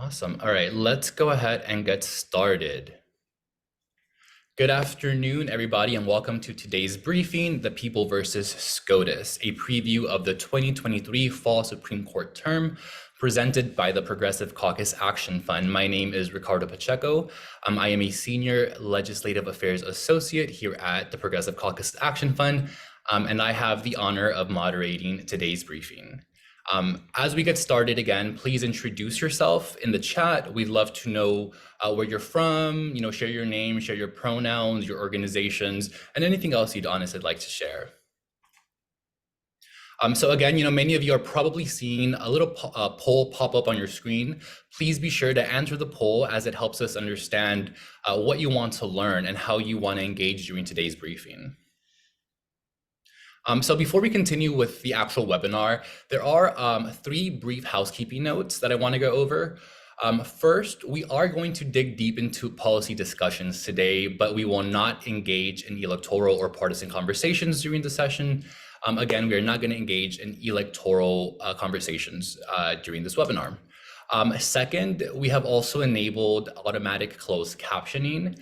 Awesome. All right, let's go ahead and get started. Good afternoon, everybody, and welcome to today's briefing, The People versus SCOTUS, a preview of the 2023 Fall Supreme Court term presented by the Progressive Caucus Action Fund. My name is Ricardo Pacheco. I am a Senior Legislative Affairs Associate here at the Progressive Caucus Action Fund, and I have the honor of moderating today's briefing. As we get started again, please introduce yourself in the chat. We'd love to know where you're from, share your name, share your pronouns, your organizations, and anything else you'd honestly like to share. So again, many of you are probably seeing a little poll pop up on your screen. Please be sure to answer the poll as it helps us understand what you want to learn and how you want to engage during today's briefing. So before we continue with the actual webinar, there are three brief housekeeping notes that I want to go over. First, we are going to dig deep into policy discussions today, but we will not engage in electoral or partisan conversations during the session. Again, we are not going to engage in electoral conversations during this webinar. Second, we have also enabled automatic closed captioning.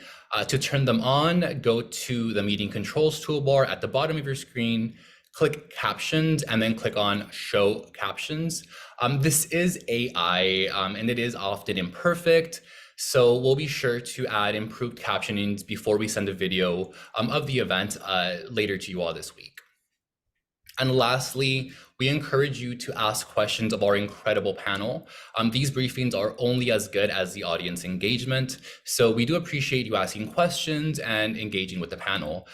To turn them on, go to the meeting controls toolbar at the bottom of your screen, click captions, and then click on show captions. This is AI, and it is often imperfect. So we'll be sure to add improved captionings before we send a video of the event later to you all this week. And lastly, we encourage you to ask questions of our incredible panel. These briefings are only as good as the audience engagement, so we do appreciate you asking questions and engaging with the panel.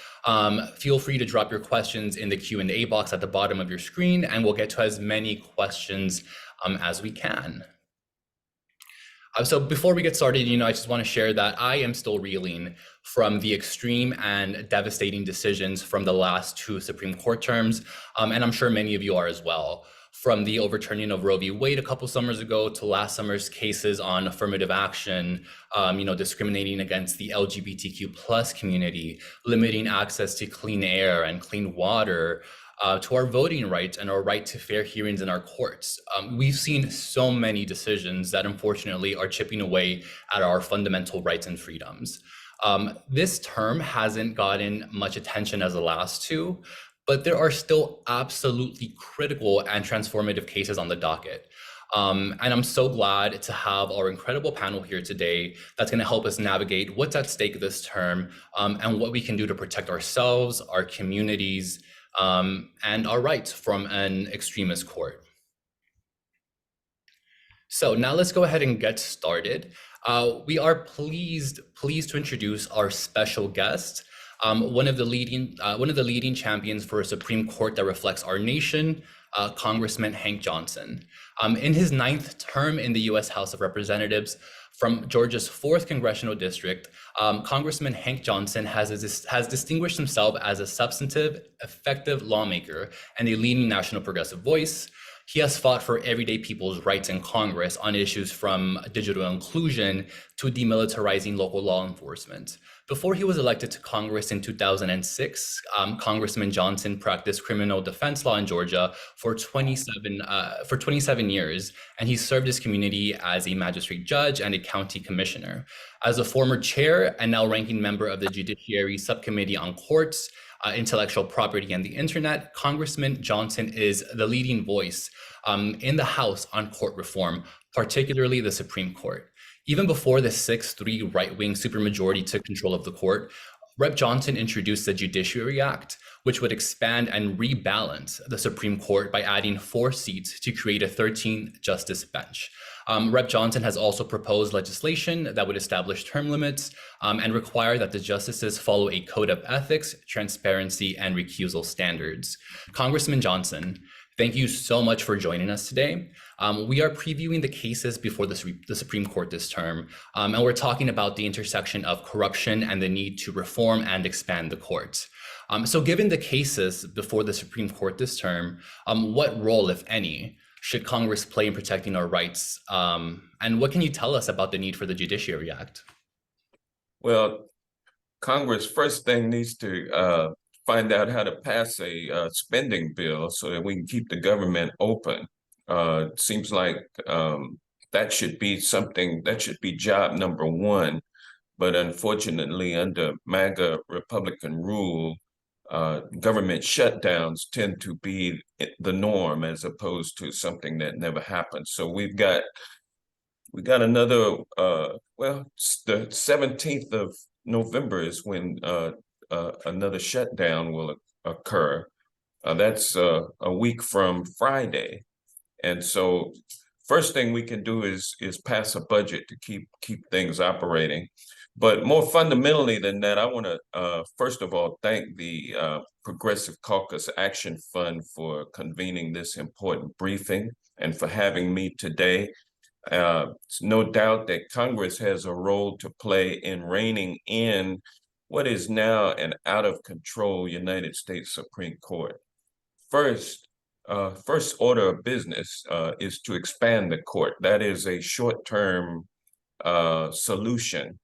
Feel free to drop your questions in the Q&A box at the bottom of your screen, and we'll get to as many questions as we can. So before we get started, I just want to share that I am still reeling from the extreme and devastating decisions from the last two Supreme Court terms, and I'm sure many of you are as well. From the overturning of Roe v. Wade a couple summers ago to last summer's cases on affirmative action, discriminating against the LGBTQ plus community, limiting access to clean air and clean water, to our voting rights and our right to fair hearings in our courts. We've seen so many decisions that unfortunately are chipping away at our fundamental rights and freedoms. This term hasn't gotten much attention as the last two, but there are still absolutely critical and transformative cases on the docket. And I'm so glad to have our incredible panel here today that's going to help us navigate what's at stake this term and what we can do to protect ourselves, our communities, and our rights from an extremist court. So now let's go ahead and get started. We are pleased to introduce our special guest, one of the leading champions for a Supreme Court that reflects our nation, Congressman Hank Johnson. In his 9th term in the U.S. House of Representatives, from Georgia's 4th Congressional District, Congressman Hank Johnson has distinguished himself as a substantive, effective lawmaker and a leading national progressive voice. He has fought for everyday people's rights in Congress on issues from digital inclusion to demilitarizing local law enforcement. Before he was elected to Congress in 2006, Congressman Johnson practiced criminal defense law in Georgia for 27 years, and he served his community as a magistrate judge and a county commissioner. As a former chair and now ranking member of the Judiciary Subcommittee on Courts, Intellectual Property and the Internet, Congressman Johnson is the leading voice in the House on court reform, particularly the Supreme Court. Even before the 6-3 right-wing supermajority took control of the court, Rep. Johnson introduced the Judiciary Act, which would expand and rebalance the Supreme Court by adding 4 seats to create a 13-justice bench. Rep. Johnson has also proposed legislation that would establish term limits and require that the justices follow a code of ethics, transparency, and recusal standards. Congressman Johnson, thank you so much for joining us today. We are previewing the cases before the Supreme Court this term, and we're talking about the intersection of corruption and the need to reform and expand the courts. So given the cases before the Supreme Court this term, what role, if any, should Congress play in protecting our rights? And what can you tell us about the need for the Judiciary Act? Well, Congress first thing needs to find out how to pass a spending bill so that we can keep the government open. It seems like that should be something, that should be job number one. But unfortunately, under MAGA Republican rule, government shutdowns tend to be the norm as opposed to something that never happens. So we got another, well, the 17th of November is when another shutdown will occur. That's a week from Friday. And so first thing we can do is pass a budget to keep things operating. But more fundamentally than that, I want to first of all thank the Progressive Caucus Action Fund for convening this important briefing and for having me today. It's no doubt that Congress has a role to play in reining in what is now an out of control United States Supreme Court. First order of business is to expand the court. That is a short-term solution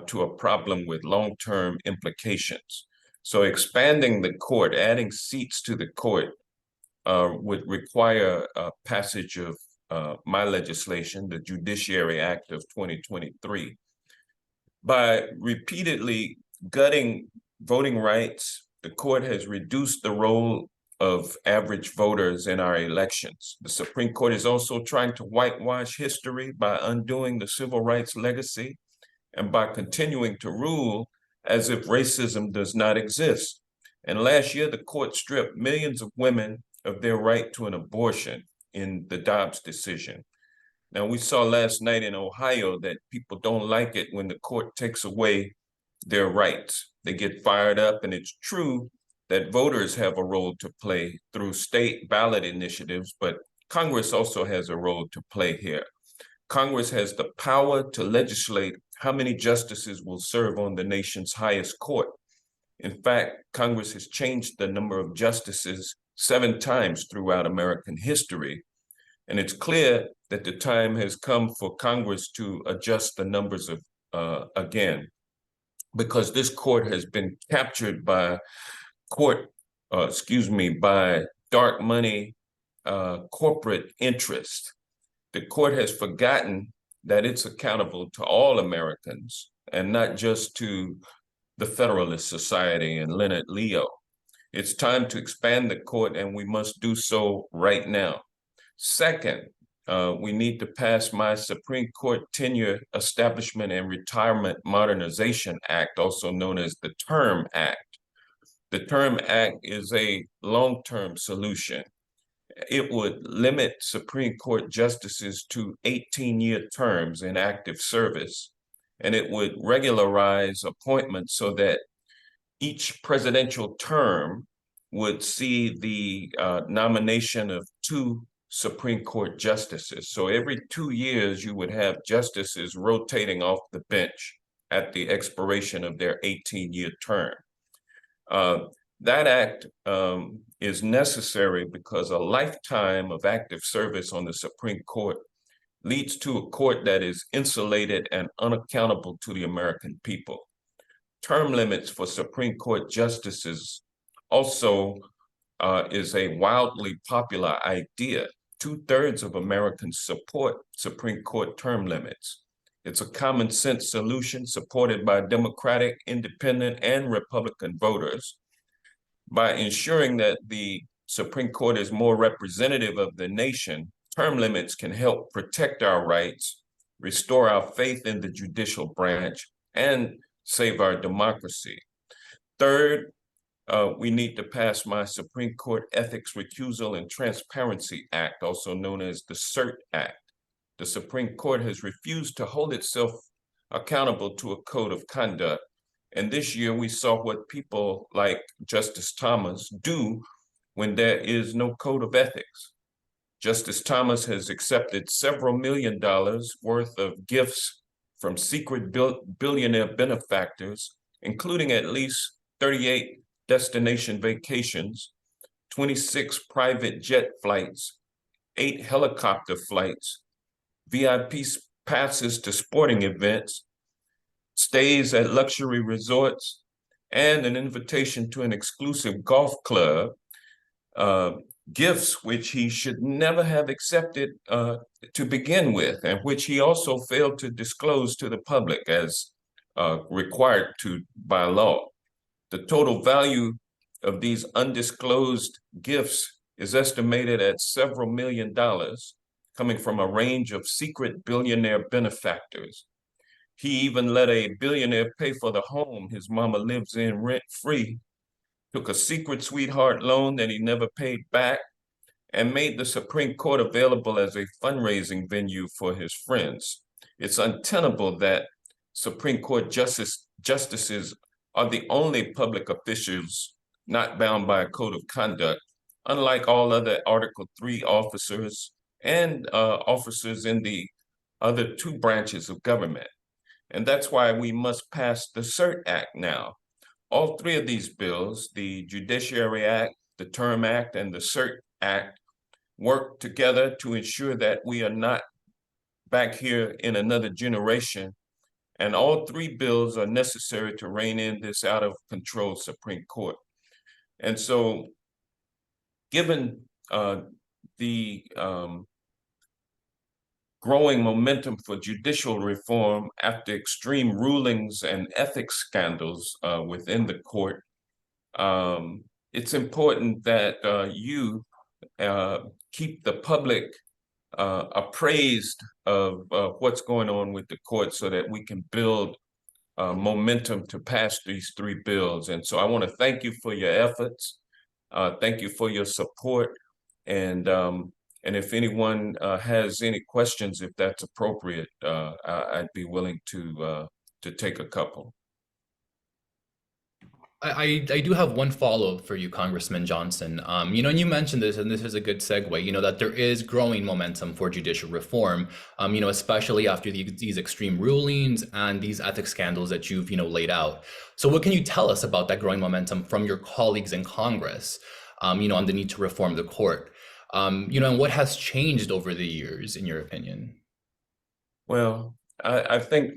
to a problem with long-term implications. So expanding the court, adding seats to the court would require passage of my legislation, the Judiciary Act of 2023. By repeatedly gutting voting rights, the court has reduced the role of average voters in our elections. The Supreme Court is also trying to whitewash history by undoing the civil rights legacy and by continuing to rule as if racism does not exist. And last year, the court stripped millions of women of their right to an abortion in the Dobbs decision. Now, we saw last night in Ohio that people don't like it when the court takes away their rights. They get fired up, and it's true that voters have a role to play through state ballot initiatives, but Congress also has a role to play here. Congress has the power to legislate how many justices will serve on the nation's highest court. In fact, Congress has changed the number of justices 7 times throughout American history. And it's clear that the time has come for Congress to adjust the numbers of again, because this court has been captured by by dark money corporate interest. The court has forgotten that it's accountable to all Americans and not just to the Federalist Society and Leonard Leo. It's time to expand the court, and we must do so right now. Second, we need to pass my Supreme Court Tenure Establishment and Retirement Modernization Act, also known as the TERM Act. The TERM Act is a long-term solution. It would limit Supreme Court justices to 18-year terms in active service, and it would regularize appointments so that each presidential term would see the nomination of 2 Supreme Court justices. So every 2 years, you would have justices rotating off the bench at the expiration of their 18-year term. That act is necessary because a lifetime of active service on the Supreme Court leads to a court that is insulated and unaccountable to the American people. Term limits for Supreme Court justices also is a wildly popular idea. 2/3 of Americans support Supreme Court term limits. It's a common sense solution supported by Democratic, Independent, and Republican voters. By ensuring that the Supreme Court is more representative of the nation, term limits can help protect our rights, restore our faith in the judicial branch, and save our democracy. Third, we need to pass my Supreme Court Ethics, Recusal, and Transparency Act, also known as the CERT Act. The Supreme Court has refused to hold itself accountable to a code of conduct. And this year we saw what people like Justice Thomas do when there is no code of ethics. Justice Thomas has accepted several $1 million worth of gifts from secret billionaire benefactors, including at least 38 destination vacations, 26 private jet flights, 8 helicopter flights, VIP passes to sporting events, stays at luxury resorts, and an invitation to an exclusive golf club. gifts which he should never have accepted to begin with, and which he also failed to disclose to the public as required to by law. The total value of these undisclosed gifts is estimated at several $1,000,000, coming from a range of secret billionaire benefactors. He even let a billionaire pay for the home his mama lives in rent-free, took a secret sweetheart loan that he never paid back, and made the Supreme Court available as a fundraising venue for his friends. It's untenable that Supreme Court justices are the only public officials not bound by a code of conduct, unlike all other Article III officers and officers in the other two branches of government. And that's why we must pass the CERT Act now. All three of these bills, the Judiciary Act, the Term Act, and the CERT Act, work together to ensure that we are not back here in another generation. And all three bills are necessary to rein in this out of control Supreme Court. And so, given the growing momentum for judicial reform after extreme rulings and ethics scandals within the court, it's important that you keep the public appraised of what's going on with the court so that we can build momentum to pass these three bills. And so I want to thank you for your efforts. Thank you for your support. And if anyone has any questions, if that's appropriate, I'd be willing to take a couple. I do have one follow-up for you, Congressman Johnson. And you mentioned this, and this is a good segue, that there is growing momentum for judicial reform, especially after these extreme rulings and these ethics scandals that you've, laid out. So what can you tell us about that growing momentum from your colleagues in Congress, on the need to reform the court? And what has changed over the years, in your opinion? Well, I think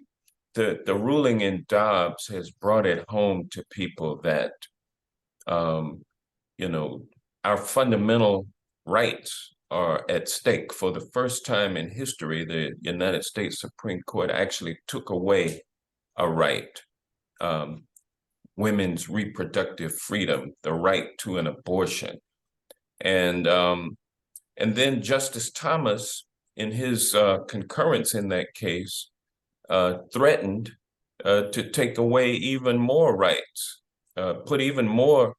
the ruling in Dobbs has brought it home to people that, our fundamental rights are at stake. For the first time in history, the United States Supreme Court actually took away a right, women's reproductive freedom, the right to an abortion. And then Justice Thomas, in his concurrence in that case, threatened to take away even more rights, put even more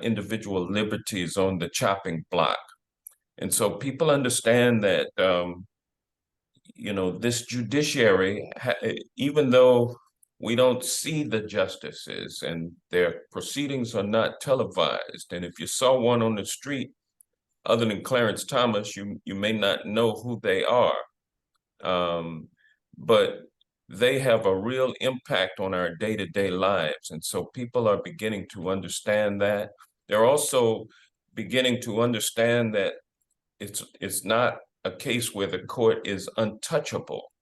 individual liberties on the chopping block. And so people understand that, this judiciary, even though we don't see the justices and their proceedings are not televised, and if you saw one on the street, other than Clarence Thomas, you may not know who they are. But they have a real impact on our day-to-day lives. And so people are beginning to understand that. They're also beginning to understand that it's not a case where the court is untouchable,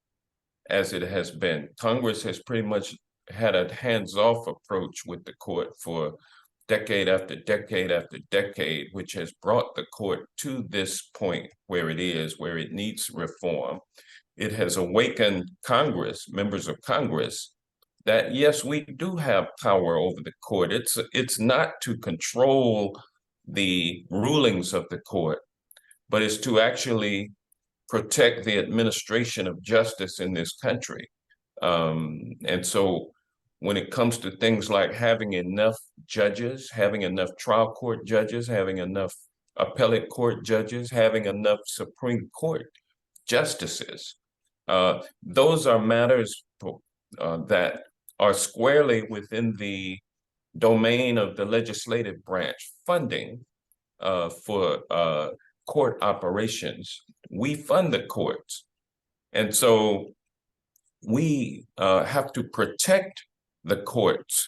as it has been. Congress has pretty much had a hands-off approach with the court for decade after decade after decade, which has brought the court to this point where it is, where it needs reform. It has awakened Congress, members of Congress, that yes, we do have power over the court. It's not to control the rulings of the court, but it's to actually protect the administration of justice in this country. And so when it comes to things like having enough judges, having enough trial court judges, having enough appellate court judges, having enough Supreme Court justices, those are matters that are squarely within the domain of the legislative branch. Funding for court operations, we fund the courts. And so we have to protect the courts,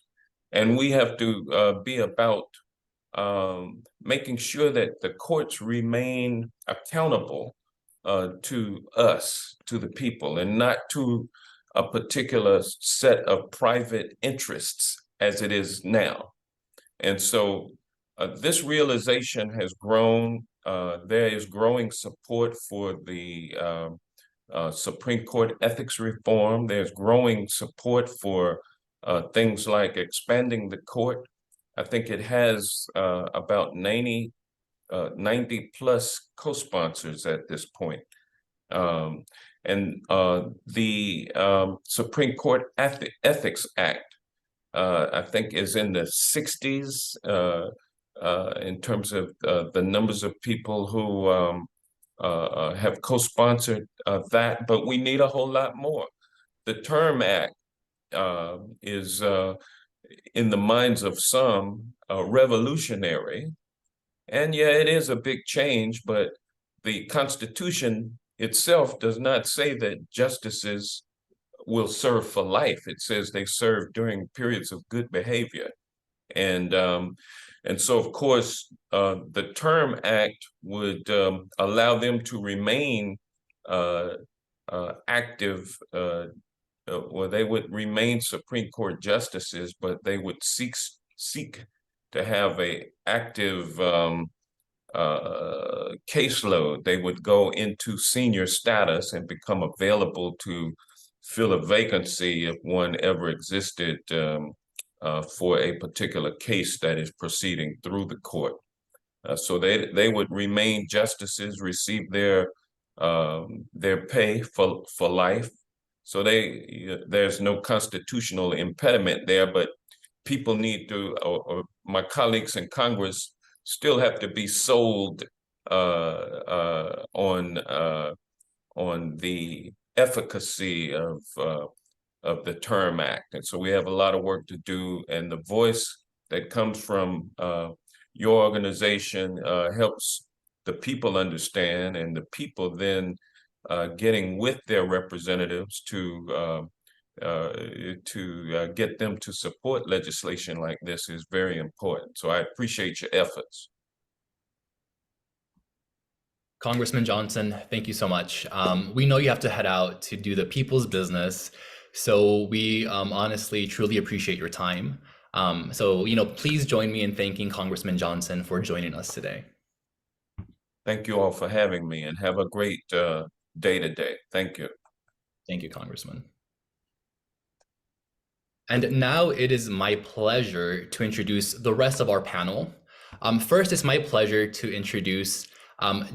and we have to be about making sure that the courts remain accountable to us, to the people, and not to a particular set of private interests as it is now. And so this realization has grown. There is growing support for the Supreme Court ethics reform. There's growing support for things like expanding the court. I think it has about 90 plus co-sponsors at this point. And the Supreme Court Ethics Act, I think, is in the 60s in terms of the numbers of people who have co-sponsored that, but we need a whole lot more. The Term Act is, in the minds of some, revolutionary. And yeah, it is a big change, but the Constitution itself does not say that justices will serve for life. It says they serve during periods of good behavior. And so, of course, the Term Act would allow them to remain active, or they would remain Supreme Court justices, but they would seek to have a active caseload. They would go into senior status and become available to fill a vacancy if one ever existed for a particular case that is proceeding through the court. So they would remain justices, receive their pay for life. So there's no constitutional impediment there, but people need to, or my colleagues in Congress still have to be sold on the efficacy of the Term Act. And so we have a lot of work to do, and the voice that comes from your organization helps the people understand, and the people then getting with their representatives to get them to support legislation like this is very important. So I appreciate your efforts. Congressman Johnson, thank you so much. We know you have to head out to do the people's business, so we honestly truly appreciate your time. So, please join me in thanking Congressman Johnson for joining us today. Thank you all for having me, and have a great day today. Thank you. Thank you, Congressman. And now it is my pleasure to introduce the rest of our panel. First, it's my pleasure to introduce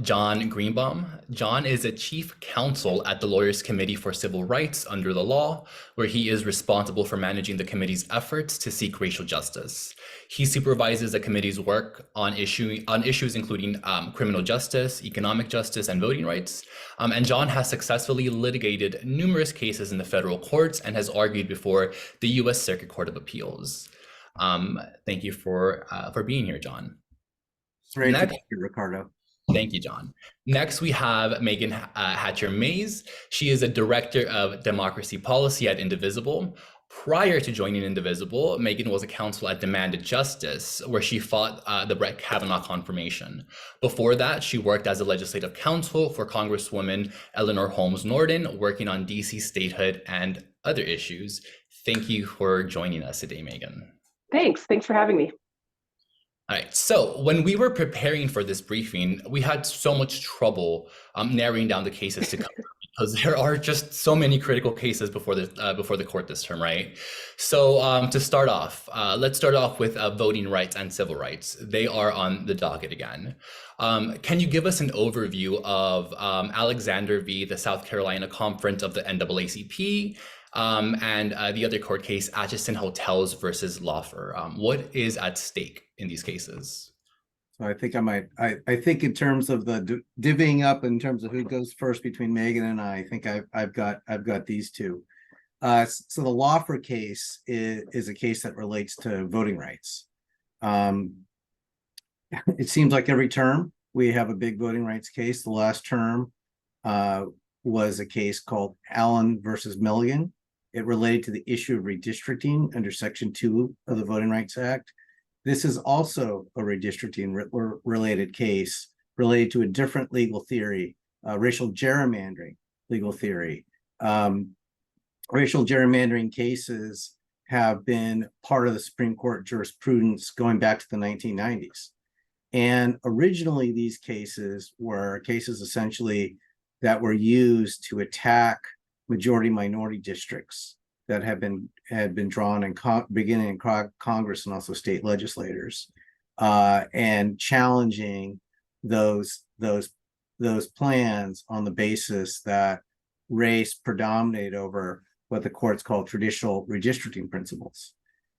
John Greenbaum. John is a chief counsel at the Lawyers Committee for Civil Rights under the law, where he is responsible for managing the committee's efforts to seek racial justice. He supervises the committee's work on issues including criminal justice, economic justice, and voting rights. And John has successfully litigated numerous cases in the federal courts and has argued before the U.S. Circuit Court of Appeals. Thank you for being here, John. It's great to be here, Ricardo. Thank you, John. Next, we have Megan Hatcher-Mays. She is a director of democracy policy at Indivisible. Prior to joining Indivisible, Megan was a counsel at Demanded Justice, where she fought the Brett Kavanaugh confirmation. Before that, she worked as a legislative counsel for Congresswoman Eleanor Holmes Norton, working on DC statehood and other issues. Thank you for joining us today, Megan. Thanks for having me. All right, so when we were preparing for this briefing, we had so much trouble narrowing down the cases to cover because there are just so many critical cases before the court this term, right? So to start off, let's start off with voting rights and civil rights. They are on the docket again. Can you give us an overview of Alexander v. the South Carolina Conference of the NAACP, and the other court case, Atchison Hotels versus Laufer? What is at stake in these cases? So I think I think in terms of the divvying up in terms of who goes first between Megan and I think I've got these two. So the Laufer case is a case that relates to voting rights. It seems like every term we have a big voting rights case. The last term was a case called Allen versus Milligan. It related to the issue of redistricting under Section 2 of the Voting Rights Act. This is also a redistricting related case related to a different legal theory, racial gerrymandering legal theory. Racial gerrymandering cases have been part of the Supreme Court jurisprudence going back to the 1990s. And originally, these cases were cases essentially that were used to attack majority minority districts that had been drawn in beginning in Congress and also state legislators, and challenging those plans on the basis that race predominated over what the courts call traditional redistricting principles.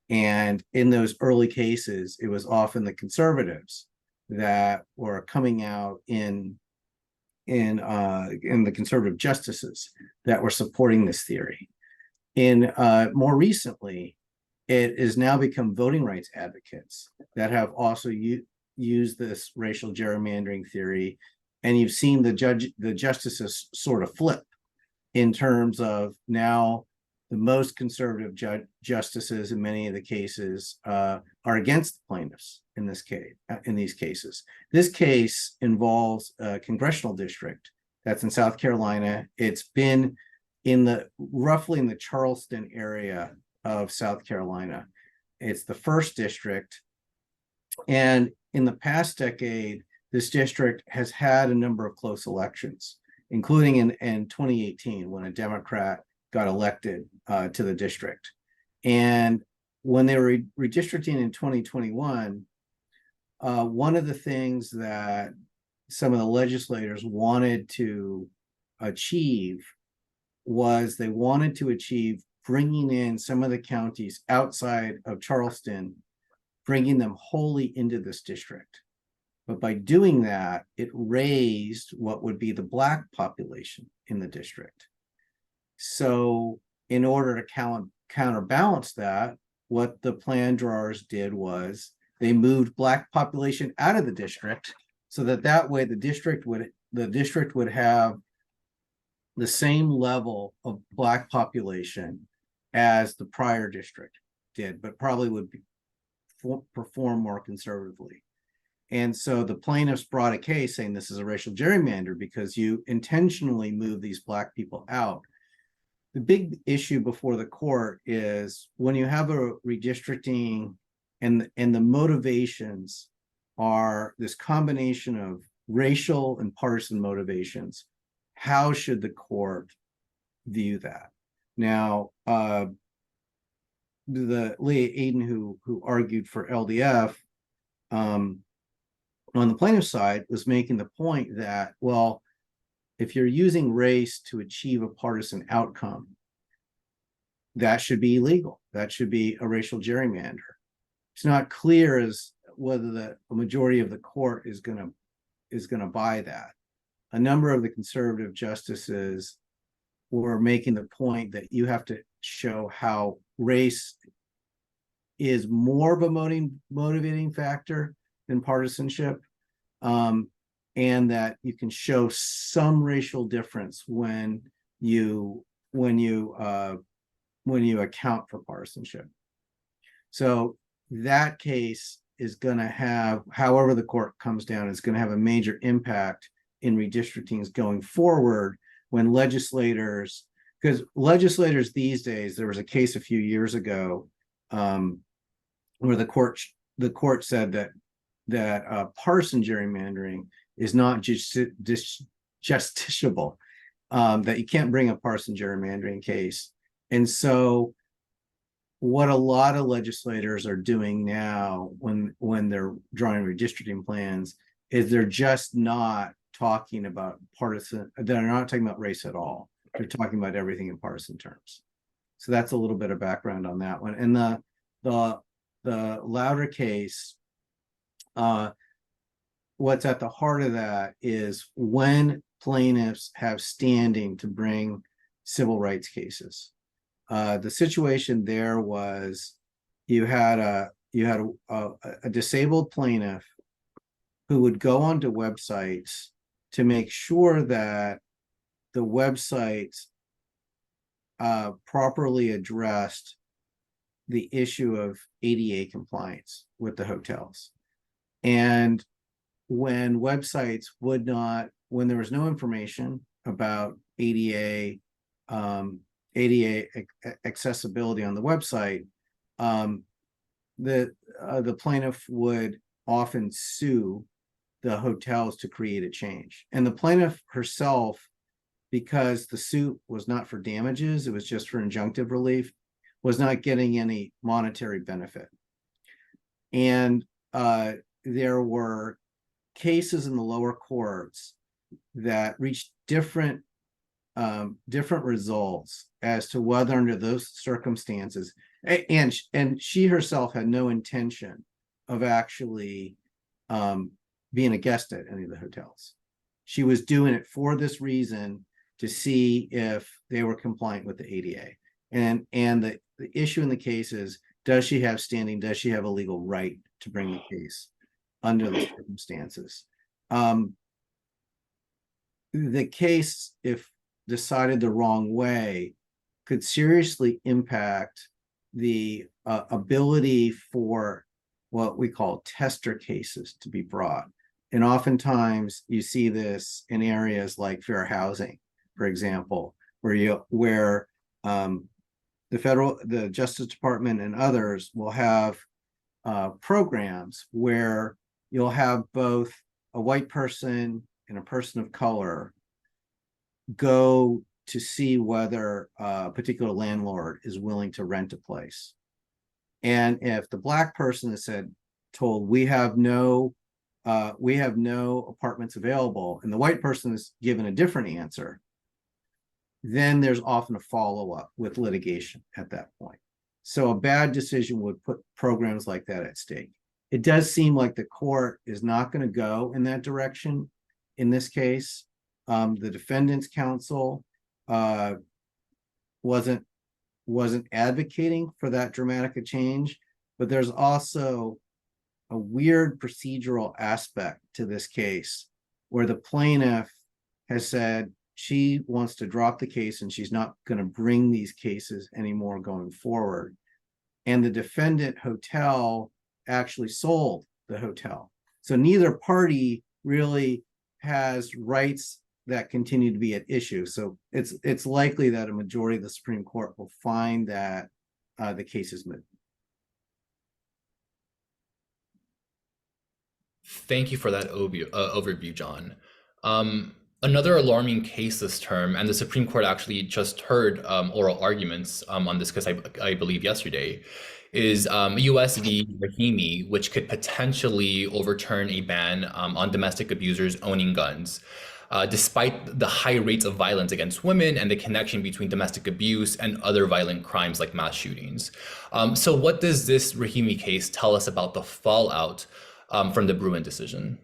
And in those early cases, it was often the conservatives that were coming out in the conservative justices that were supporting this theory. In more recently, it has now become voting rights advocates that have also used this racial gerrymandering theory, and you've seen the justices sort of flip in terms of now the most conservative justices in many of the cases are against the plaintiffs in this case. In these cases, this case involves a congressional district that's in South Carolina. It's been roughly in the Charleston area of South Carolina. It's the first district, and in the past decade, this district has had a number of close elections, including in 2018 when a Democrat got elected to the district. And when they were redistricting in 2021, one of the things that some of the legislators wanted to achieve was they wanted to achieve bringing in some of the counties outside of Charleston, bringing them wholly into this district. But by doing that, it raised what would be the Black population in the district. So in order to counterbalance that, what the plan drawers did was they moved Black population out of the district so that way the district would have the same level of Black population as the prior district did, but probably would perform more conservatively. And so the plaintiffs brought a case saying this is a racial gerrymander because you intentionally move these Black people out. The big issue before the court is when you have a redistricting and the motivations are this combination of racial and partisan motivations, how should the court view that? Now, the Leah Aden who argued for LDF on the plaintiff's side was making the point that, well, if you're using race to achieve a partisan outcome, that should be illegal. That should be a racial gerrymander. It's not clear as whether the majority of the court is going to buy that. A number of the conservative justices were making the point that you have to show how race is more of a motivating factor than partisanship, and that you can show some racial difference when you account for partisanship. So that case is going to have, however the court comes down, is going to have a major impact in redistrictings going forward when legislators, because legislators these days, there was a case a few years ago where the court said that partisan gerrymandering is not justiciable, that you can't bring a partisan gerrymandering case. And so what a lot of legislators are doing now when they're drawing redistricting plans is they're just not talking about partisan, they're not talking about race at all. They're talking about everything in partisan terms. So that's a little bit of background on that one. And the Louder case, what's at the heart of that is when plaintiffs have standing to bring civil rights cases. The situation there was you had a disabled plaintiff who would go onto websites to make sure that the websites properly addressed the issue of ADA compliance with the hotels. And when websites would not, when there was no information about ADA accessibility on the website, the plaintiff would often sue the hotels to create a change. And the plaintiff herself, because the suit was not for damages, it was just for injunctive relief, was not getting any monetary benefit. And there were cases in the lower courts that reached different results as to whether under those circumstances, and she herself had no intention of actually being a guest at any of the hotels. She was doing it for this reason, to see if they were compliant with the ADA. And the issue in the case is, does she have standing? Does she have a legal right to bring the case under the circumstances? The case, if decided the wrong way, could seriously impact the ability for what we call tester cases to be brought. And oftentimes you see this in areas like fair housing, for example, where the Justice Department and others will have programs where you'll have both a white person and a person of color go to see whether a particular landlord is willing to rent a place. And if the black person is told we have no apartments available, and the white person is given a different answer, then there's often a follow-up with litigation at that point. So a bad decision would put programs like that at stake. It does seem like the court is not going to go in that direction in this case. The defendant's counsel wasn't advocating for that dramatic a change, but there's also a weird procedural aspect to this case where the plaintiff has said she wants to drop the case and she's not going to bring these cases anymore going forward. And the defendant hotel actually sold the hotel. So neither party really has rights that continue to be at issue. So it's likely that a majority of the Supreme Court will find that the case is moot. Thank you for that overview, John. Another alarming case this term, and the Supreme Court actually just heard oral arguments on this case, I believe yesterday, is US v. Rahimi, which could potentially overturn a ban on domestic abusers owning guns, despite the high rates of violence against women and the connection between domestic abuse and other violent crimes like mass shootings. So what does this Rahimi case tell us about the fallout from the Bruen decision?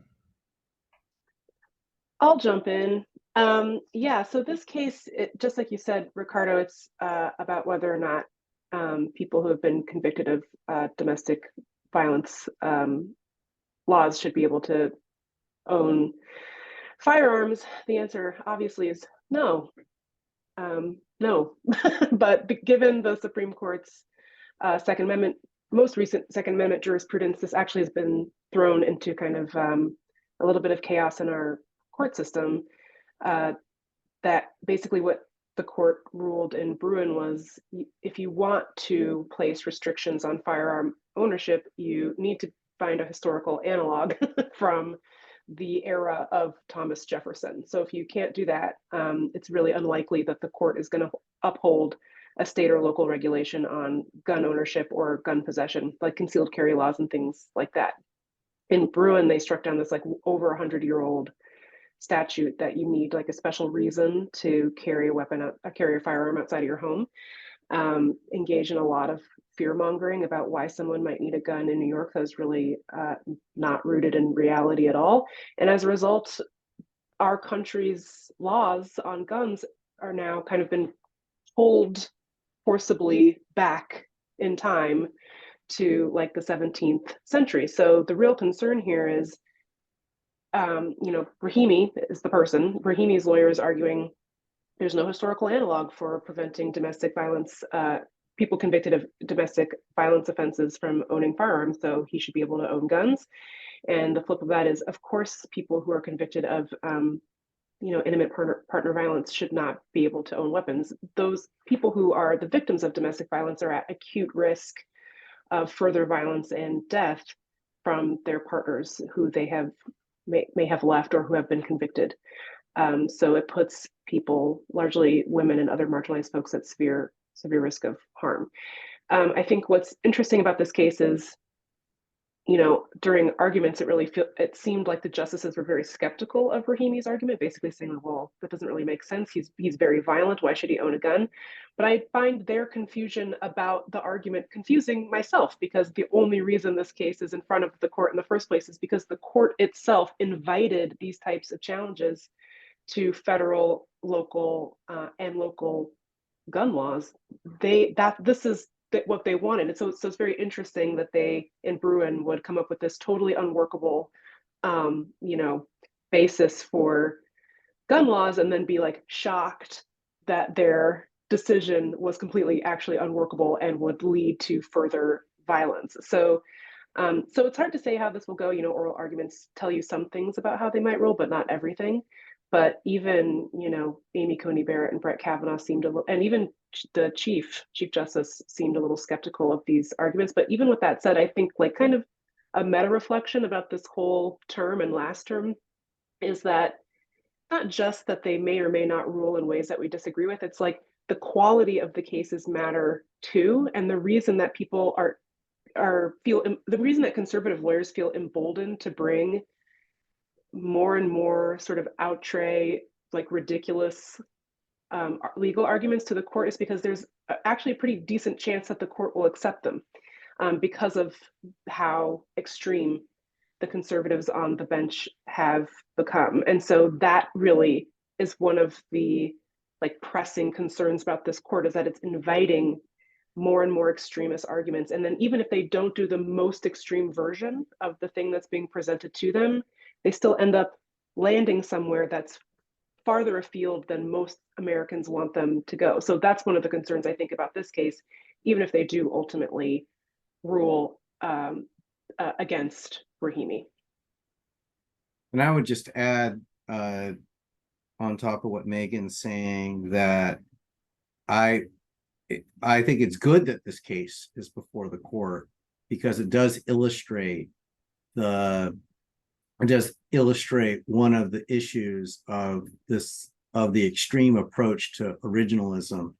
I'll jump in. Yeah, so this case, just like you said, Ricardo, it's about whether or not people who have been convicted of domestic violence laws should be able to own firearms. The answer obviously is no. No. But given the Supreme Court's Second Amendment, most recent Second Amendment jurisprudence, this actually has been thrown into kind of a little bit of chaos in our court system. That basically what the court ruled in Bruen was, if you want to place restrictions on firearm ownership, you need to find a historical analog from the era of Thomas Jefferson. So if you can't do that, it's really unlikely that the court is going to uphold a state or local regulation on gun ownership or gun possession, like concealed carry laws and things like that. In Bruen, they struck down this like over 100-year-old statute that you need like a special reason to carry a weapon, carry a firearm outside of your home. Engage in a lot of fear mongering about why someone might need a gun in New York that is really not rooted in reality at all. And as a result, our country's laws on guns are now kind of been pulled forcibly back in time to like the 17th century. So the real concern here is, Rahimi is the person. Rahimi's lawyer is arguing there's no historical analog for preventing domestic violence, people convicted of domestic violence offenses from owning firearms, so he should be able to own guns. And the flip of that is, of course, people who are convicted of intimate partner violence should not be able to own weapons. Those people who are the victims of domestic violence are at acute risk of further violence and death. from their partners who they have may have left or who have been convicted. So it puts people, largely women and other marginalized folks, at severe risk of harm. I think what's interesting about this case is, during arguments, it seemed like the justices were very skeptical of Rahimi's argument, basically saying, well, that doesn't really make sense. He's very violent. Why should he own a gun? But I find their confusion about the argument confusing myself, because the only reason this case is in front of the court in the first place is because the court itself invited these types of challenges to federal, local, and local gun laws. This is what they wanted. And so it's very interesting that they, in Bruen, would come up with this totally unworkable, basis for gun laws, and then be like shocked that their decision was completely actually unworkable and would lead to further violence. So it's hard to say how this will go. Oral arguments tell you some things about how they might rule, but not everything. But even, Amy Coney Barrett and Brett Kavanaugh seemed and even the Chief Justice seemed a little skeptical of these arguments. But even with that said, I think like kind of a meta reflection about this whole term and last term is that not just that they may or may not rule in ways that we disagree with, it's like the quality of the cases matter too. And the reason that people the reason that conservative lawyers feel emboldened to bring more and more sort of outre, like ridiculous legal arguments to the court is because there's actually a pretty decent chance that the court will accept them, because of how extreme the conservatives on the bench have become. And so that really is one of the like pressing concerns about this court, is that it's inviting more and more extremist arguments. And then even if they don't do the most extreme version of the thing that's being presented to them, they still end up landing somewhere that's farther afield than most Americans want them to go. So that's one of the concerns I think about this case, even if they do ultimately rule against Rahimi. And I would just add, on top of what Megan's saying, that I think it's good that this case is before the court, because it does illustrate one of the issues of the extreme approach to originalism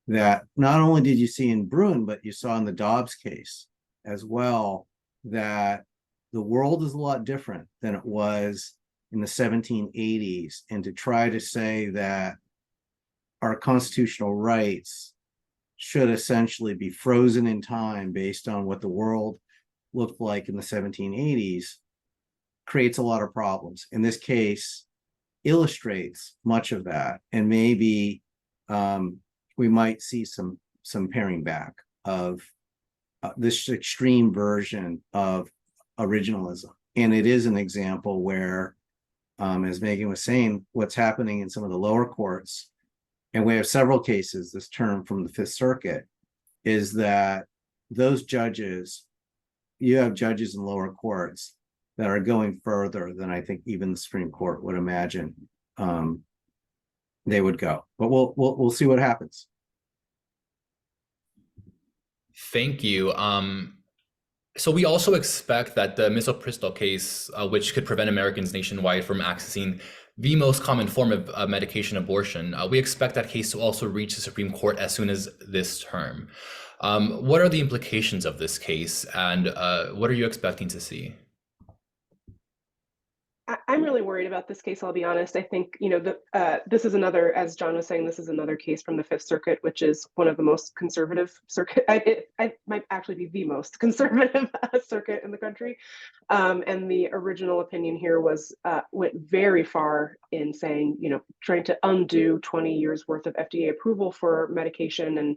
that not only did you see in Bruen, but you saw in the Dobbs case as well, that the world is a lot different than it was in the 1780s. And to try to say that our constitutional rights should essentially be frozen in time based on what the world looked like in the 1780s creates a lot of problems. And this case illustrates much of that, and maybe we might see some paring back of this extreme version of originalism. And it is an example where, as Megan was saying, what's happening in some of the lower courts, and we have several cases this term from the Fifth Circuit, is that those judges, you have judges in lower courts that are going further than I think even the Supreme Court would imagine they would go. But we'll see what happens. Thank you. So we also expect that the misoprostol case, which could prevent Americans nationwide from accessing the most common form of medication, abortion, we expect that case to also reach the Supreme Court as soon as this term. What are the implications of this case, and what are you expecting to see? I'm really worried about this case, I'll be honest. I think, this is another, as John was saying, this is another case from the Fifth Circuit, which is one of the most conservative circuit. It might actually be the most conservative circuit in the country. And the original opinion here went very far in saying, trying to undo 20 years worth of FDA approval for medication.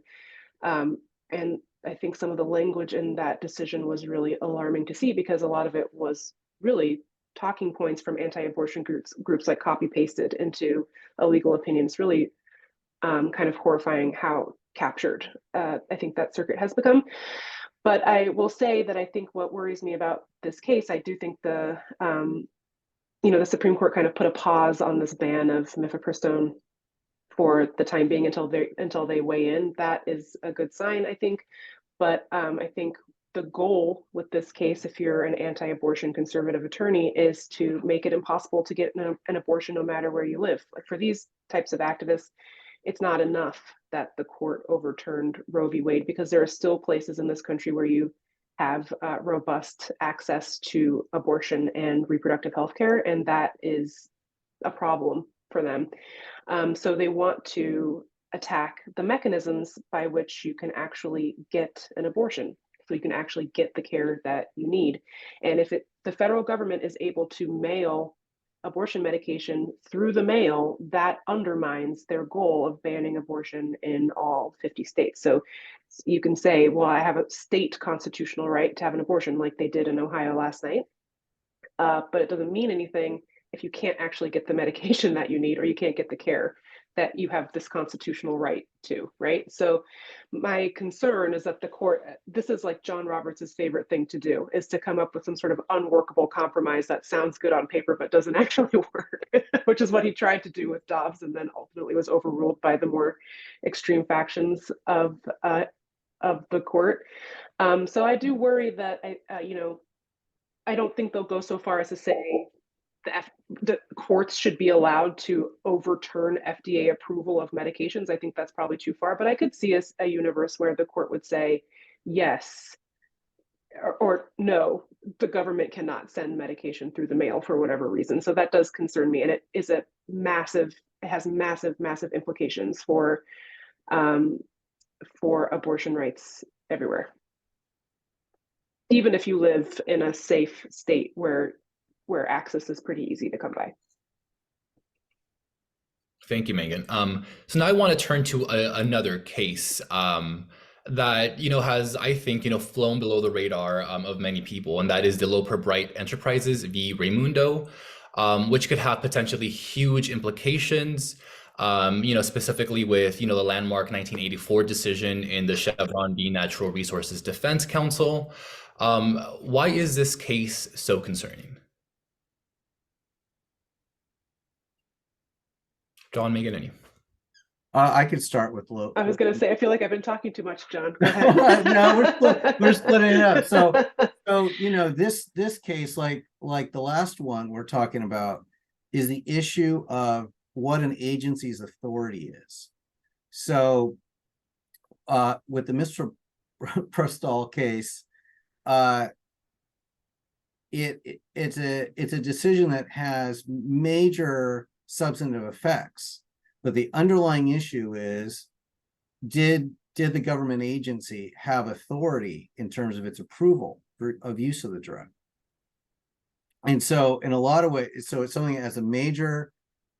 And I think some of the language in that decision was really alarming to see, because a lot of it was really talking points from anti-abortion groups like copy pasted into a legal opinion. It's really kind of horrifying how captured I think that circuit has become. But I will say that I think what worries me about this case, I do think the Supreme Court kind of put a pause on this ban of mifepristone for the time being until they weigh in. That is a good sign, I think. But I think the goal with this case, if you're an anti-abortion conservative attorney, is to make it impossible to get an abortion no matter where you live. Like for these types of activists, it's not enough that the court overturned Roe v. Wade, because there are still places in this country where you have robust access to abortion and reproductive health care, and that is a problem for them. So they want to attack the mechanisms by which you can actually get an abortion, so you can actually get the care that you need. And if the federal government is able to mail abortion medication through the mail, that undermines their goal of banning abortion in all 50 states. So you can say, well, I have a state constitutional right to have an abortion, like they did in Ohio last night. But it doesn't mean anything if you can't actually get the medication that you need, or you can't get the care that you have this constitutional right to, right? So my concern is that the court, this is like John Roberts' favorite thing to do, is to come up with some sort of unworkable compromise that sounds good on paper but doesn't actually work, which is what he tried to do with Dobbs, and then ultimately was overruled by the more extreme factions of the court. So I do worry that I don't think they'll go so far as to say the courts should be allowed to overturn FDA approval of medications. I think that's probably too far, but I could see a universe where the court would say, yes, or no, the government cannot send medication through the mail for whatever reason. So that does concern me. And it has massive implications for abortion rights everywhere. Even if you live in a safe state where access is pretty easy to come by. Thank you, Megan. So now I want to turn to another case that has, I think, flown below the radar of many people, and that is the Loper Bright Enterprises v. Raymundo, which could have potentially huge implications. Specifically with the landmark 1984 decision in the Chevron v. Natural Resources Defense Council. Why is this case so concerning? John, Megan, any? I could start with I was going to say, I feel like I've been talking too much, John. Go ahead. No, we're splitting it up. So this case, like the last one we're talking about, is the issue of what an agency's authority is. So with the Mr. Prostall case, it's a decision that has major substantive effects, but the underlying issue is, did the government agency have authority in terms of its approval of use of the drug? And so in a lot of ways, so it's something that has a major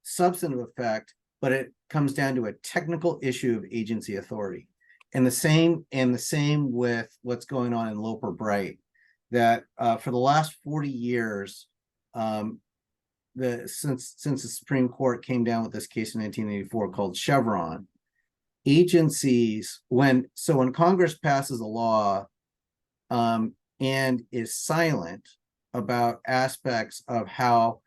substantive effect, but it comes down to a technical issue of agency authority. And the same with what's going on in Loper Bright, that for the last 40 years, since the Supreme Court came down with this case in 1984 called Chevron, agencies, when Congress passes a law and is silent about aspects of how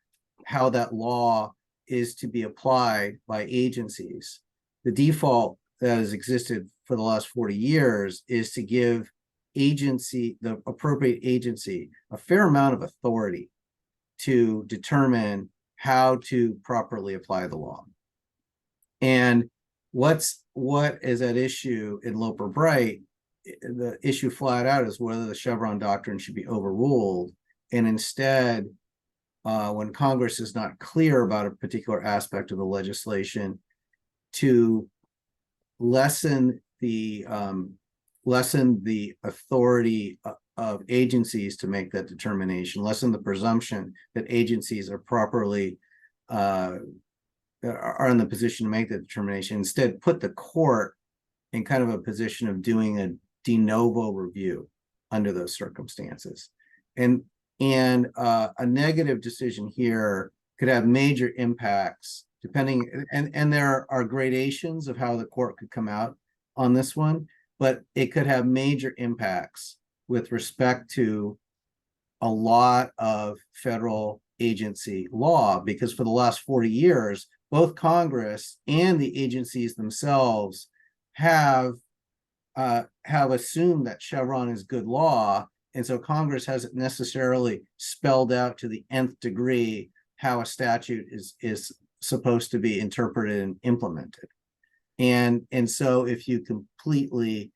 that law is to be applied by agencies, the default that has existed for the last 40 years is to give the appropriate agency a fair amount of authority to determine how to properly apply the law. And what is at issue in Loper Bright, the issue flat out is whether the Chevron doctrine should be overruled, and instead, when Congress is not clear about a particular aspect of the legislation, to lessen the authority of agencies to make that determination, lessen the presumption that agencies are properly are in the position to make that determination. Instead, put the court in kind of a position of doing a de novo review under those circumstances. And a negative decision here could have major impacts depending, and there are gradations of how the court could come out on this one, but it could have major impacts with respect to a lot of federal agency law, because for the last 40 years, both Congress and the agencies themselves have have assumed that Chevron is good law. And so Congress hasn't necessarily spelled out to the nth degree how a statute is supposed to be interpreted and implemented. And so if you completely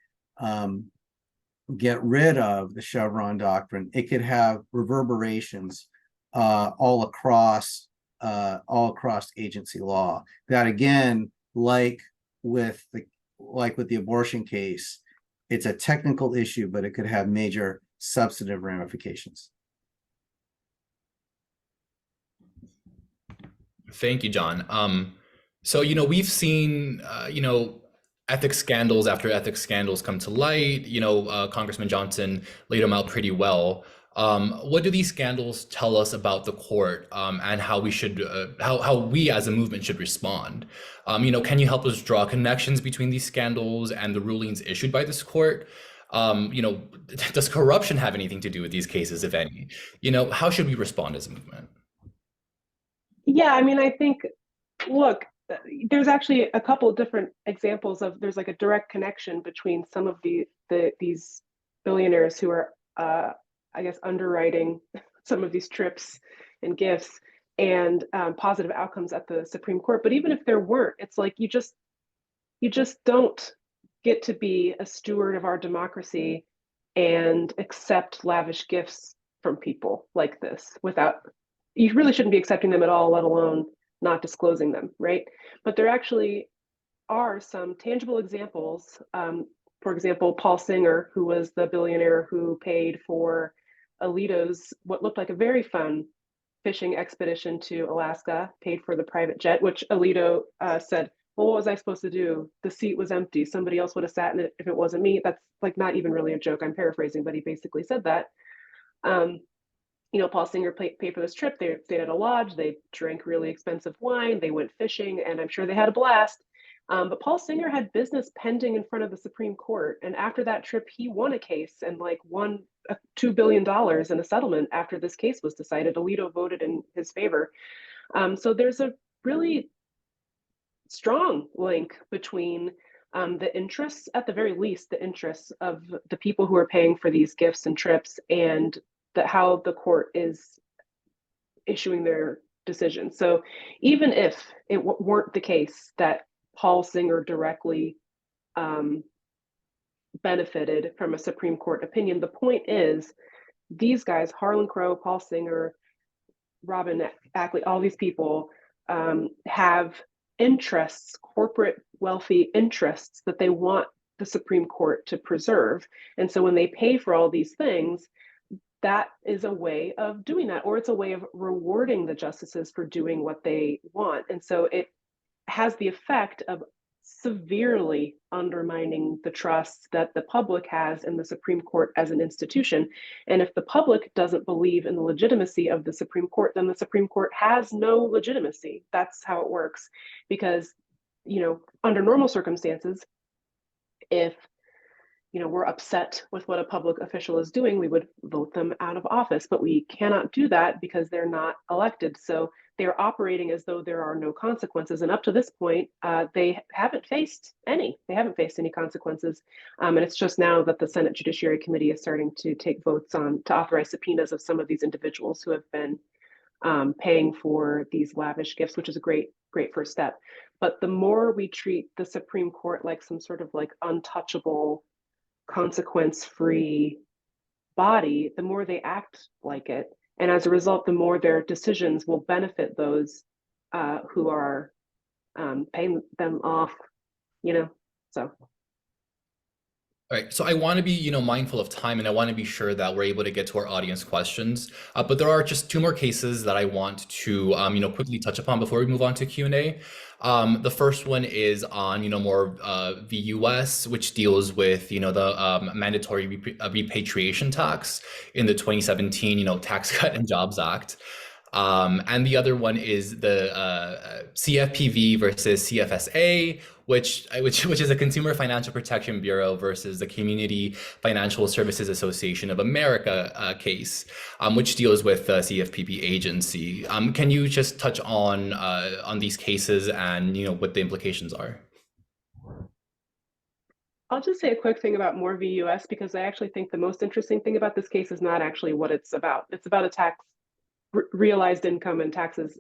get rid of the Chevron doctrine, it could have reverberations all across agency law. That again, like with the abortion case, it's a technical issue, but it could have major substantive ramifications. Thank you, John. So, we've seen, ethics scandals after ethics scandals come to light. Congressman Johnson laid them out pretty well. What do these scandals tell us about the court, and how we should, how we as a movement should respond? Can you help us draw connections between these scandals and the rulings issued by this court? Does corruption have anything to do with these cases, if any? How should we respond as a movement? Yeah, I mean, I think, look, there's actually a couple of different examples of there's like a direct connection between some of these billionaires who are, I guess, underwriting some of these trips and gifts and positive outcomes at the Supreme Court. But even if there weren't, it's like you just don't get to be a steward of our democracy and accept lavish gifts from people like this without, you really shouldn't be accepting them at all, let alone not disclosing them, right? But there actually are some tangible examples. For example, Paul Singer, who was the billionaire who paid for Alito's, what looked like a very fun fishing expedition to Alaska, paid for the private jet, which Alito said, well, what was I supposed to do? The seat was empty. Somebody else would have sat in it if it wasn't me. That's like not even really a joke. I'm paraphrasing, but he basically said that. Paul Singer paid for this trip. They stayed at a lodge. They drank really expensive wine. They went fishing, and I'm sure they had a blast. But Paul Singer had business pending in front of the Supreme Court. And after that trip, he won a case and won $2 billion in a settlement after this case was decided. Alito voted in his favor. So there's a really strong link between the interests, at the very least, the interests of the people who are paying for these gifts and trips and how the court is issuing their decisions. So even if it weren't the case that Paul Singer directly benefited from a Supreme Court opinion, the point is these guys, Harlan Crow, Paul Singer, Robin Ackley, all these people have interests, corporate wealthy interests that they want the Supreme Court to preserve. And so when they pay for all these things, that is a way of doing that, or it's a way of rewarding the justices for doing what they want. And so it has the effect of severely undermining the trust that the public has in the Supreme Court as an institution. And if the public doesn't believe in the legitimacy of the Supreme Court, then the Supreme Court has no legitimacy. That's how it works. Because, under normal circumstances, if we're upset with what a public official is doing, we would vote them out of office, but we cannot do that because they're not elected. So they're operating as though there are no consequences. And up to this point, they haven't faced any. They haven't faced any consequences. And it's just now that the Senate Judiciary Committee is starting to take votes to authorize subpoenas of some of these individuals who have been paying for these lavish gifts, which is a great first step. But the more we treat the Supreme Court like some sort of untouchable, consequence-free body, the more they act like it. And as a result, the more their decisions will benefit those who are paying them off, so. All right, so I want to be, mindful of time, and I want to be sure that we're able to get to our audience questions. But there are just two more cases that I want to, quickly touch upon before we move on to Q&A. The first one is on, more the U.S., which deals with, the mandatory repatriation tax in the 2017, Tax Cut and Jobs Act. And the other one is the CFPB versus CFSA, which is a Consumer Financial Protection Bureau versus the Community Financial Services Association of America case, which deals with the CFPB agency. Can you just touch on these cases and what the implications are? I'll just say a quick thing about Moore v. US, because I actually think the most interesting thing about this case is not actually what it's about. It's about a tax, realized income and taxes.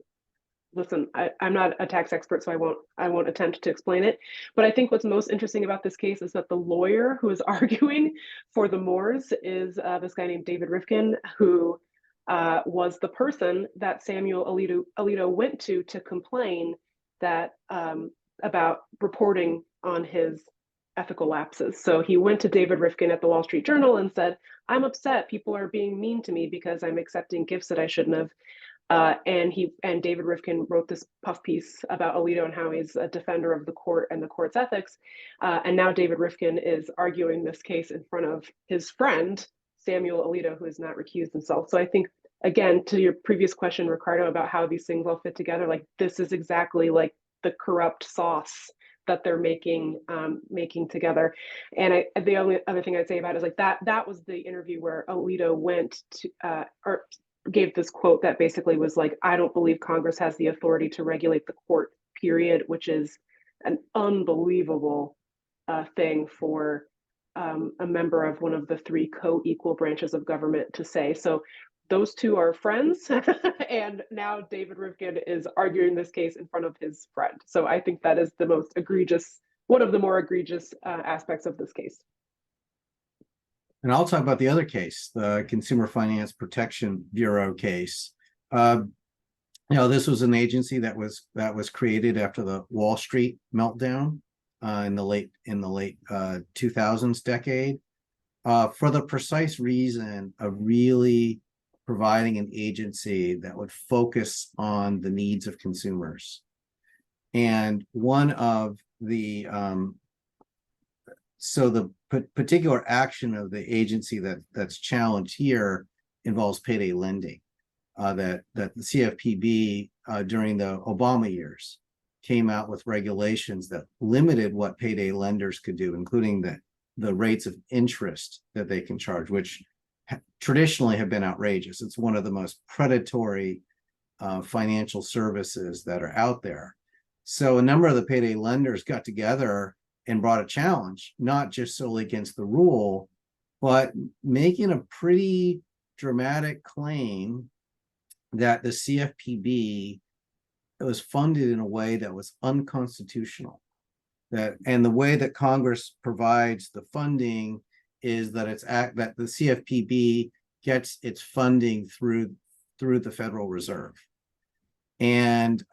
Listen, I'm not a tax expert, so I won't attempt to explain it. But I think what's most interesting about this case is that the lawyer who is arguing for the Moores is this guy named David Rifkin, who was the person that Samuel Alito went to complain that about reporting on his ethical lapses. So he went to David Rifkin at the Wall Street Journal and said, "I'm upset. People are being mean to me because I'm accepting gifts that I shouldn't have." And David Rifkin wrote this puff piece about Alito and how he's a defender of the court and the court's ethics. And now David Rifkin is arguing this case in front of his friend, Samuel Alito, who has not recused himself. So I think, again, to your previous question, Ricardo, about how these things all fit together, like this is exactly like the corrupt sauce that they're making together. And the only other thing I'd say about it is like that was the interview where Alito went to or gave this quote that basically was like, "I don't believe Congress has the authority to regulate the court, period," which is an unbelievable thing for a member of one of the three co-equal branches of government to say. So those two are friends, and now David Rifkin is arguing this case in front of his friend. So I think that is the most egregious, one of the more egregious aspects of this case. And I'll talk about the other case, the Consumer Finance Protection Bureau case. This was an agency that was created after the Wall Street meltdown in the late 2000s decade, for the precise reason of really providing an agency that would focus on the needs of consumers. And one of the so the particular action of the agency that's challenged here involves payday lending. That the CFPB during the Obama years came out with regulations that limited what payday lenders could do, including the rates of interest that they can charge, which traditionally have been outrageous. It's one of the most predatory financial services that are out there. So a number of the payday lenders got together and brought a challenge, not just solely against the rule, but making a pretty dramatic claim that the CFPB was funded in a way that was unconstitutional. And the way that Congress provides the funding is that that the CFPB gets its funding through the Federal Reserve. And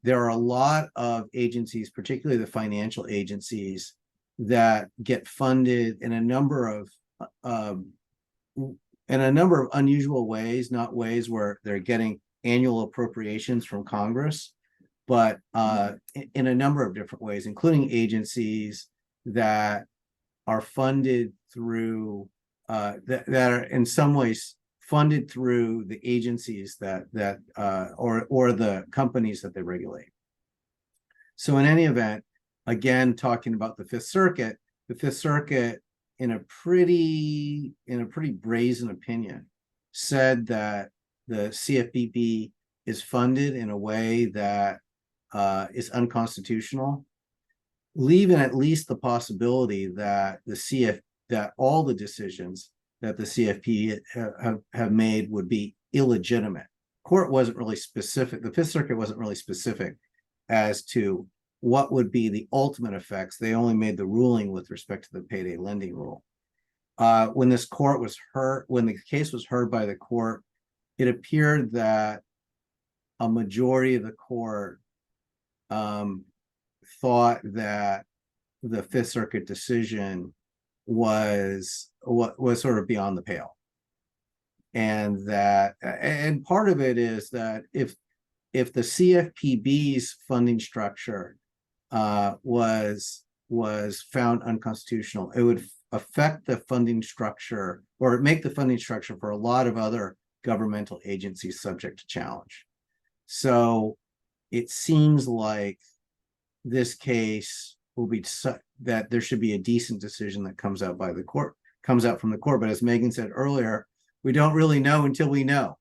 there are a lot of agencies, particularly the financial agencies, that get funded in a number of unusual ways, not ways where they're getting annual appropriations from Congress, but in a number of different ways, including agencies that are funded through that are in some ways funded through the agencies or the companies that they regulate. So in any event, again, talking about the Fifth Circuit in a pretty brazen opinion said that the CFPB is funded in a way that is unconstitutional, leaving at least the possibility that that all the decisions that the CFP have made would be illegitimate. Court wasn't really specific. The Fifth Circuit wasn't really specific as to what would be the ultimate effects. They only made the ruling with respect to the payday lending rule. When the case was heard by the court, it appeared that a majority of the court thought that the Fifth Circuit decision was sort of beyond the pale, and part of it is that if the CFPB's funding structure was found unconstitutional, it would affect the funding structure, or make the funding structure for a lot of other governmental agencies subject to challenge. So it seems like this case will be that there should be a decent decision that comes out from the court. But as Megan said earlier, we don't really know until we know,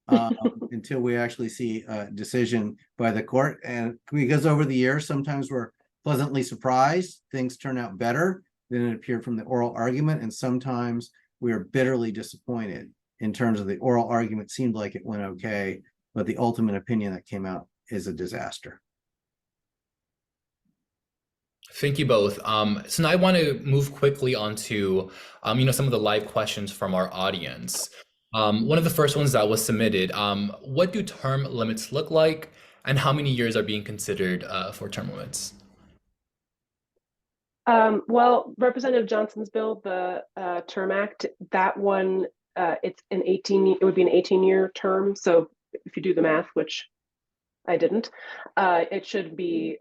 until we actually see a decision by the court. And because over the years, sometimes we're pleasantly surprised, things turn out better than it appeared from the oral argument. And sometimes we are bitterly disappointed in terms of the oral argument seemed like it went okay, but the ultimate opinion that came out is a disaster. Thank you both. So now I want to move quickly onto, some of the live questions from our audience. One of the first ones that was submitted, what do term limits look like, and how many years are being considered for term limits? Well, Representative Johnson's bill, the Term Act, that one, it would be an 18-year term. So if you do the math, which I didn't, it should be,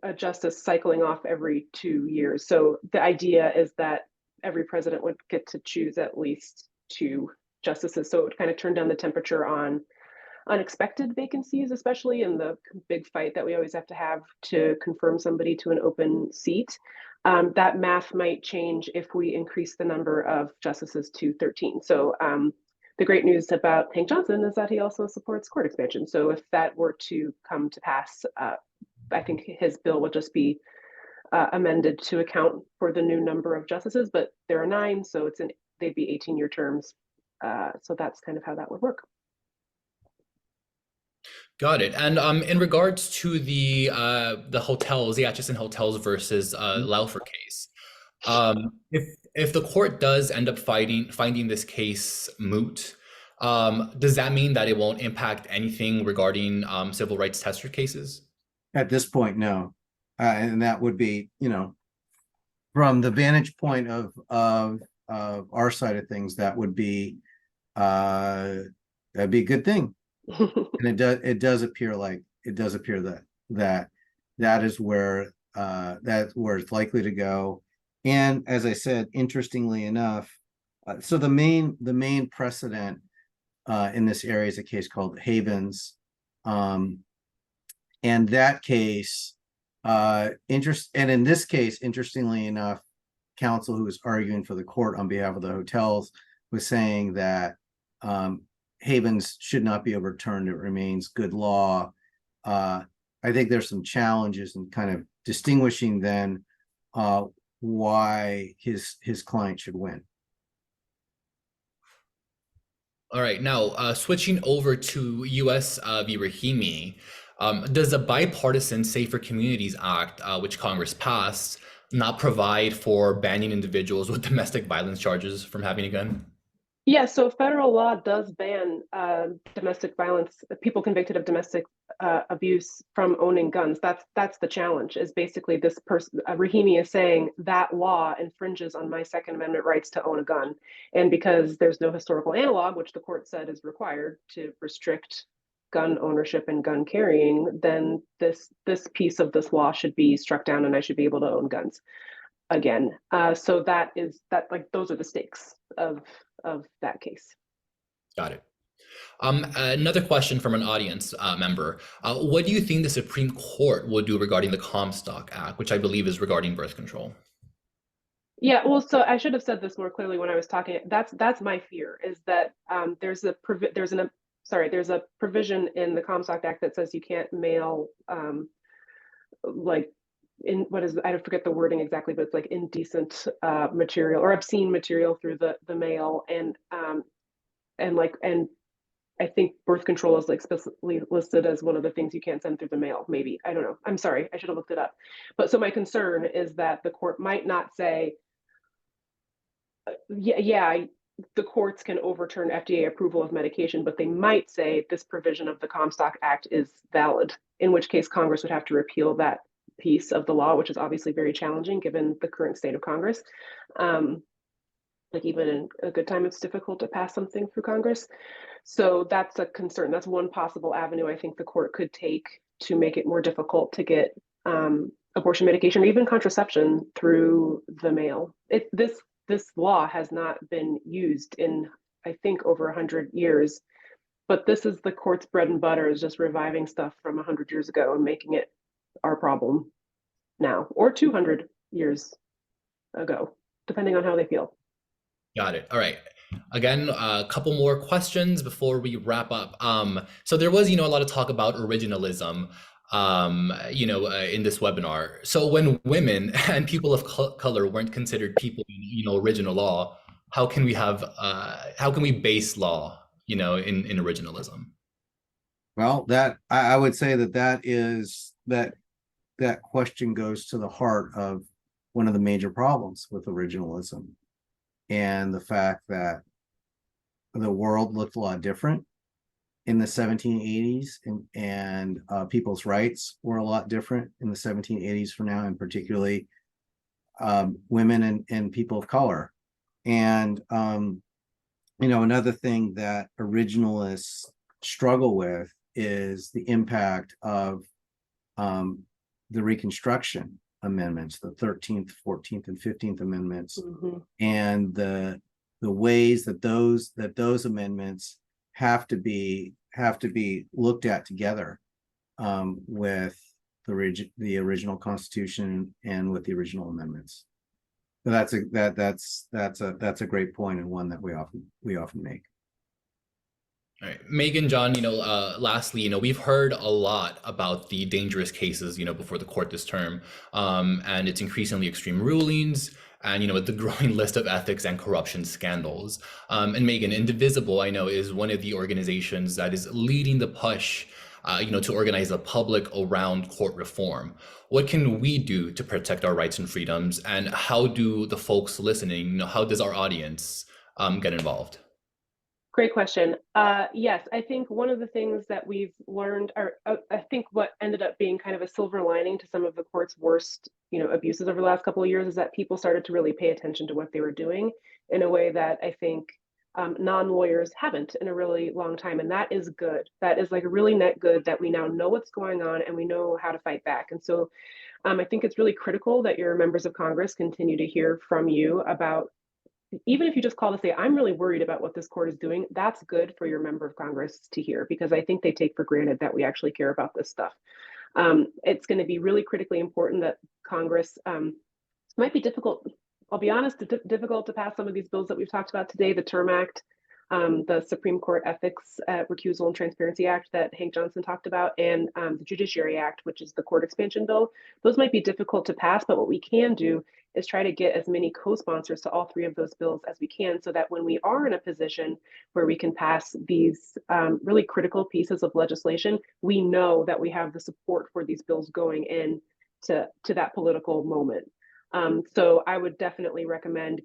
a justice cycling off every 2 years. So the idea is that every president would get to choose at least 2 justices. So it would kind of turn down the temperature on unexpected vacancies, especially in the big fight that we always have to confirm somebody to an open seat. That math might change if we increase the number of justices to 13. So the great news about Hank Johnson is that he also supports court expansion. So if that were to come to pass, I think his bill would just be amended to account for the new number of justices, but there are 9, so they'd be 18-year terms. So that's kind of how that would work. Got it. And in regards to the hotels, the Atchison Hotels versus Laufer case, if the court does end up finding this case moot, does that mean that it won't impact anything regarding civil rights tester cases? At this point, no. And that would be, from the vantage point of our side of things, that would be that'd be a good thing. And it does appear that is where it's likely to go. And as I said, interestingly enough, so the main precedent in this area is a case called Havens. And that case, and in this case, interestingly enough, counsel who was arguing for the court on behalf of the hotels was saying that Havens should not be overturned. It remains good law. I think there's some challenges in kind of distinguishing then why his client should win. All right, now switching over to U.S. v. Rahimi, does the Bipartisan Safer Communities Act, which Congress passed, not provide for banning individuals with domestic violence charges from having a gun? Yeah, so federal law does ban domestic violence, people convicted of domestic abuse from owning guns. That's the challenge, is basically this person, Rahimi is saying that law infringes on my Second Amendment rights to own a gun. And because there's no historical analog, which the court said is required to restrict gun ownership and gun carrying, then this piece of this law should be struck down and I should be able to own guns again. So those are the stakes of that case. Got it. Another question from an audience member. What do you think the Supreme Court will do regarding the Comstock Act, which I believe is regarding birth control? Yeah, well, so I should have said this more clearly when I was talking. That's my fear, is that there's a provision in the Comstock Act that says you can't mail I forget the wording exactly, but it's like indecent material or obscene material through the mail, and I think birth control is explicitly listed as one of the things you can't send through the mail. Maybe, I don't know. I'm sorry, I should have looked it up. But so my concern is that the court might not say, the courts can overturn FDA approval of medication, but they might say this provision of the Comstock Act is valid, in which case Congress would have to repeal that piece of the law, which is obviously very challenging given the current state of Congress. Even in a good time, it's difficult to pass something through Congress. So that's a concern. That's one possible avenue I think the court could take to make it more difficult to get abortion medication or even contraception through the mail. This law has not been used in, I think, over 100 years, but this is the court's bread and butter, is just reviving stuff from 100 years ago and making it our problem now, or 200 years ago, depending on how they feel. Got it. All right. Again, a couple more questions before we wrap up. So there was, a lot of talk about originalism. in this webinar. So when women and people of color weren't considered people in, original law, how can we base law, in originalism? Well, that I would say that question goes to the heart of one of the major problems with originalism, and the fact that the world looked a lot different in the 1780s, and people's rights were a lot different in the 1780s from now, and particularly women and people of color. And another thing that originalists struggle with is the impact of the Reconstruction amendments, the 13th, 14th, and 15th amendments, and the ways that those amendments have to be looked at together with the original Constitution and with the original amendments. So that's a great point, and one that we often make. All right, Megan, John, lastly, we've heard a lot about the dangerous cases, before the court this term, and its increasingly extreme rulings, and, the growing list of ethics and corruption scandals. And Megan, Indivisible, I know, is one of the organizations that is leading the push, to organize the public around court reform. What can we do to protect our rights and freedoms? And how do the folks listening, how does our audience get involved? Great question. Yes, I think one of the things that we've learned, or I think what ended up being kind of a silver lining to some of the court's worst, abuses over the last couple of years, is that people started to really pay attention to what they were doing in a way that I think non-lawyers haven't in a really long time. And that is good. That is like a really net good, that we now know what's going on and we know how to fight back. And so I think it's really critical that your members of Congress continue to hear from you about, even if you just call to say, I'm really worried about what this court is doing, that's good for your member of Congress to hear, because I think they take for granted that we actually care about this stuff. It's going to be really critically important that Congress, might be difficult, I'll be honest, difficult to pass some of these bills that we've talked about today, the Term Act, the Supreme Court Ethics, Recusal and Transparency Act that Hank Johnson talked about, and the Judiciary Act, which is the court expansion bill. Those might be difficult to pass, but what we can do is try to get as many co-sponsors to all three of those bills as we can, so that when we are in a position where we can pass these really critical pieces of legislation, we know that we have the support for these bills going in to that political moment. So I would definitely recommend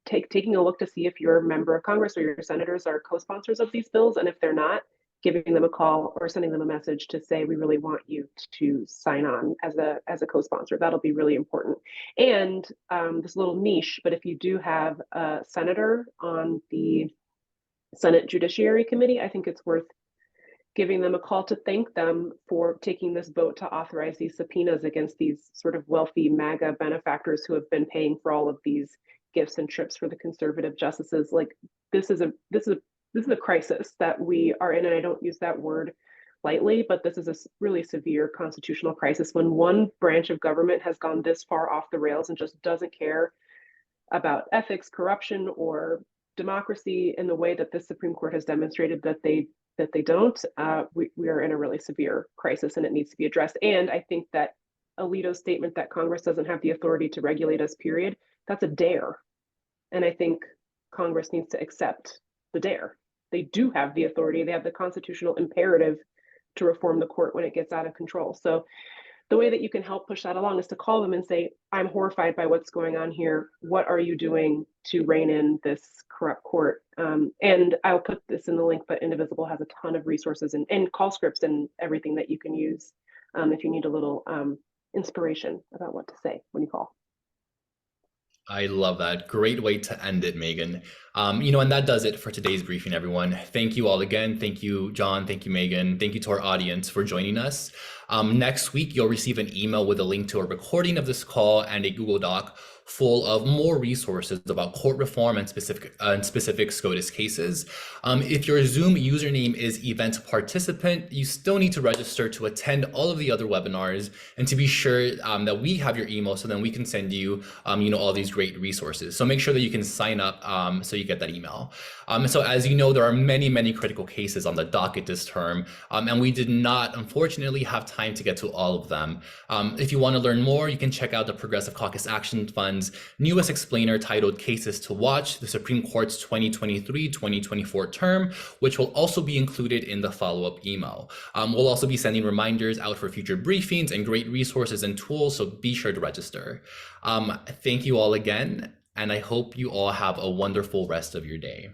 taking a look to see if your member of Congress or your senators are co-sponsors of these bills, and if they're not, giving them a call or sending them a message to say, we really want you to sign on as a co-sponsor. That'll be really important. And this little niche, but if you do have a senator on the Senate Judiciary Committee, I think it's worth giving them a call to thank them for taking this vote to authorize these subpoenas against these sort of wealthy MAGA benefactors who have been paying for all of these gifts and trips for the conservative justices. Like, this is a crisis that we are in, and I don't use that word lightly, but this is a really severe constitutional crisis when one branch of government has gone this far off the rails and just doesn't care about ethics, corruption, or democracy in the way that the Supreme Court has demonstrated that they don't. We are in a really severe crisis, and it needs to be addressed. And I think that Alito's statement that Congress doesn't have the authority to regulate us, period, that's a dare. And I think Congress needs to accept the dare. They do have the authority. They have the constitutional imperative to reform the court when it gets out of control. So the way that you can help push that along is to call them and say, I'm horrified by what's going on here. What are you doing to rein in this corrupt court? And I'll put this in the link, but Indivisible has a ton of resources and call scripts and everything that you can use if you need a little inspiration about what to say when you call. I love that. Great way to end it, Megan. And that does it for today's briefing, everyone. Thank you all again. Thank you, John. Thank you, Megan. Thank you to our audience for joining us. Next week, you'll receive an email with a link to a recording of this call and a Google Doc full of more resources about court reform and specific SCOTUS cases. If your Zoom username is event participant, you still need to register to attend all of the other webinars and to be sure that we have your email so then we can send you, all these great resources. So make sure that you can sign up so you get that email. So as you know, there are many, many critical cases on the docket this term, and we did not, unfortunately, have time to get to all of them. If you want to learn more, you can check out the Progressive Caucus Action Fund's newest explainer titled Cases to Watch, the Supreme Court's 2023-2024 term, which will also be included in the follow-up email. We'll also be sending reminders out for future briefings and great resources and tools, so be sure to register. Thank you all again, and I hope you all have a wonderful rest of your day.